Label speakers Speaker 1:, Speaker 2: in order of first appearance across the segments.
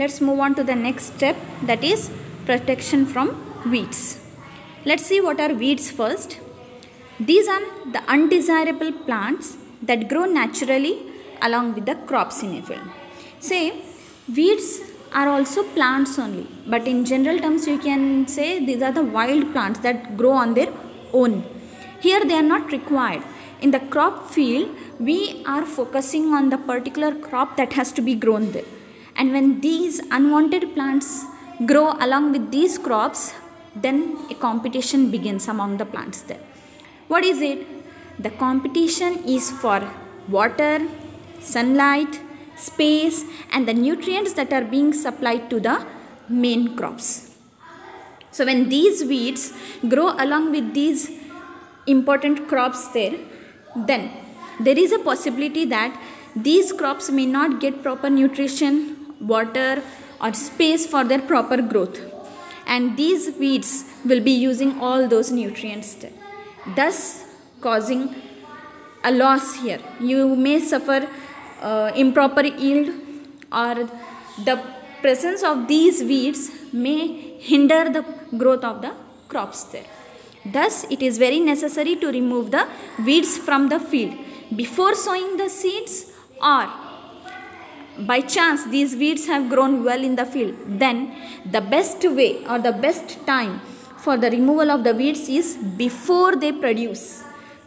Speaker 1: let's move on to the next step, that is protection from weeds. Let's see what are weeds first. These are the undesirable plants that grow naturally along with the crops in a field. Say, weeds are also plants only, but in general terms you can say these are the wild plants that grow on their own. Here they are not required. In the crop field, we are focusing on the particular crop that has to be grown there. And when these unwanted plants grow along with these crops, then a competition begins among the plants there. What is it? The competition is for water, sunlight, space, and the nutrients that are being supplied to the main crops. So when these weeds grow along with these important crops there, then there is a possibility that these crops may not get proper nutrition, water, or space for their proper growth, and these weeds will be using all those nutrients there, thus causing a loss here. You may suffer improper yield, or the presence of these weeds may hinder the growth of the crops there. Thus it is very necessary to remove the weeds from the field before sowing the seeds, or by chance these weeds have grown well in the field, then the best way or the best time for the removal of the weeds is before they produce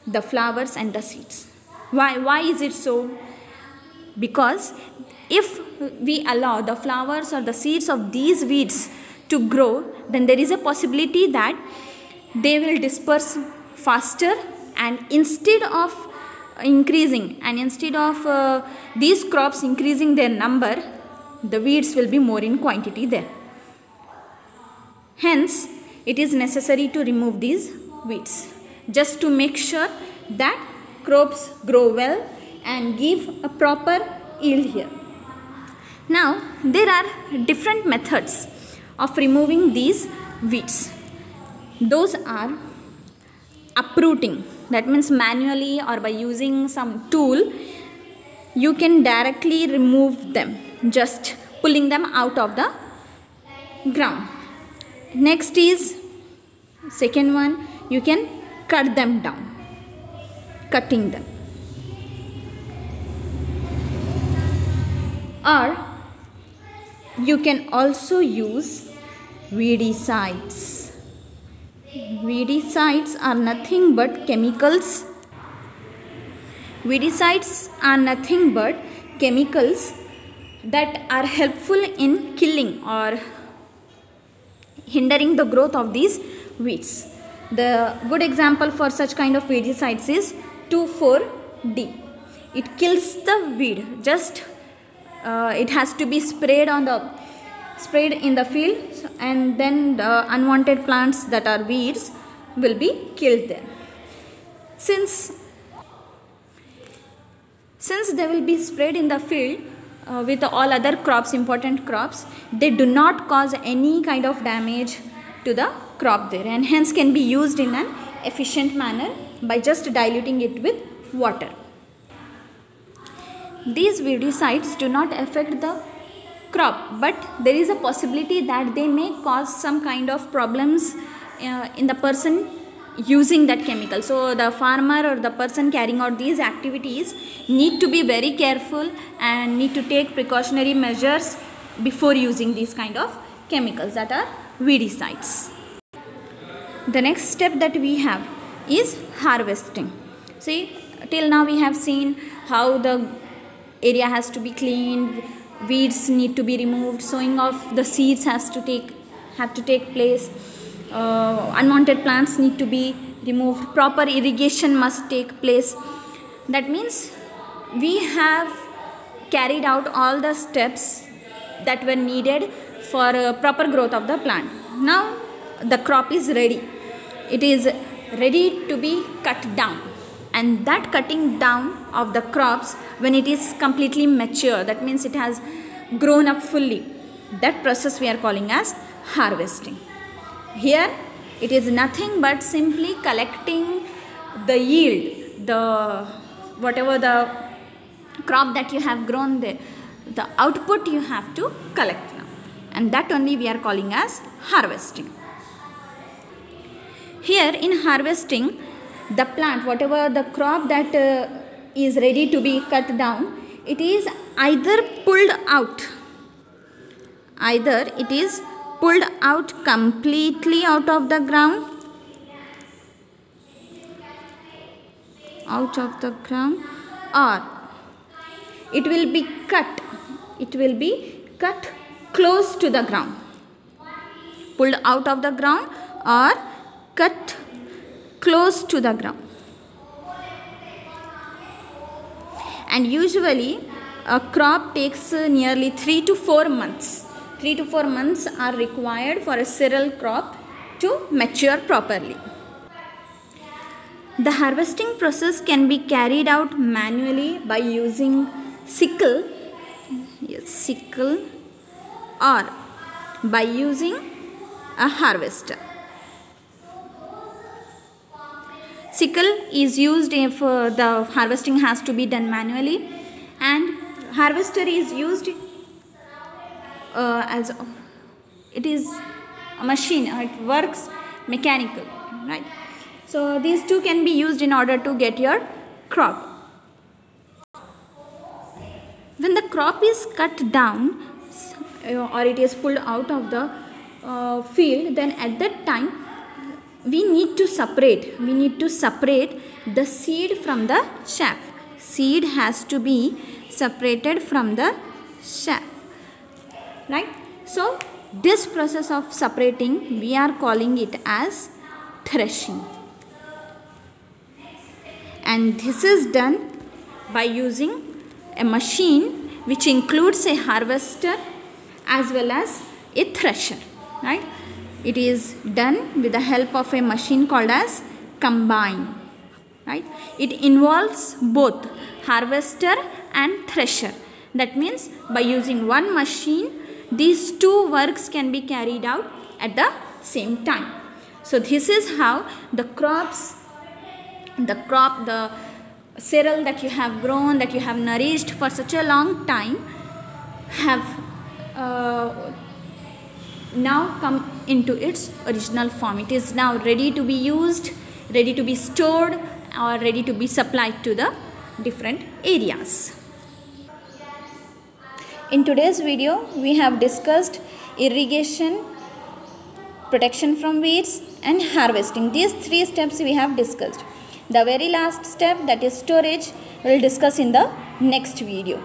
Speaker 1: the flowers and the seeds. Why is it so? Because if we allow the flowers or the seeds of these weeds to grow, then there is a possibility that they will disperse faster, and instead of these crops increasing their number, the weeds will be more in quantity there. Hence, it is necessary to remove these weeds just to make sure that crops grow well and give a proper yield here. Now, there are different methods of removing these weeds. Those are uprooting, that means manually or by using some tool you can directly remove them, just pulling them out of the ground. Next is second one, you can cut them down, cutting them, or you can also use weedicides. Weedicides are nothing but chemicals. Weedicides are nothing but chemicals that are helpful in killing or hindering the growth of these weeds. The good example for such kind of weedicides is 2,4-D. It kills the weed. Just it has to be sprayed in the field, and then the unwanted plants that are weeds will be killed there. Since they will be sprayed in the field with all other crops, important crops, they do not cause any kind of damage to the crop there, and hence can be used in an efficient manner by just diluting it with water. These weedicides do not affect the crop, but there is a possibility that they may cause some kind of problems in the person using that chemical. So the farmer or the person carrying out these activities need to be very careful and need to take precautionary measures before using these kind of chemicals that are weedicides. The next step that we have is harvesting. See, till now we have seen how the area has to be cleaned, weeds need to be removed, sowing of the seeds have to take place, unwanted plants need to be removed, proper irrigation must take place. That means we have carried out all the steps that were needed for proper growth of the plant. Now the crop is ready. It is ready to be cut down, and that cutting down of the crops, when it is completely mature, that means it has grown up fully, that process we are calling as harvesting. Here it is nothing but simply collecting the yield, whatever the crop that you have grown there, the output you have to collect now. and that only we are calling as harvesting. Here in harvesting, the plant, whatever the crop that is ready to be cut down, it is either pulled out, either it is pulled out completely out of the ground, or it will be cut close to the ground, pulled out of the ground or cut close to the ground. And usually a crop takes nearly 3 to 4 months. 3 to 4 months are required for a cereal crop to mature properly. The harvesting process can be carried out manually by using sickle, or by using a harvester. Sickle is used if the harvesting has to be done manually, and harvester is used as it is a machine, it works mechanical, right? So these two can be used in order to get your crop. When the crop is cut down or it is pulled out of the field, then at that time we need to separate the seed from the chaff. Seed has to be separated from the chaff, right? So this process of separating, we are calling it as threshing, and this is done by using a machine which includes a harvester as well as a thresher, right? It is done with the help of a machine called as combine, right? It involves both harvester and thresher. That means by using one machine, these two works can be carried out at the same time. So this is how the cereal that you have grown, that you have nourished for such a long time, have now come into its original form. It is now ready to be used, ready to be stored, or ready to be supplied to the different areas. In today's video, we have discussed irrigation, protection from weeds, and harvesting. These three steps we have discussed. The very last step, that is storage, we will discuss in the next video.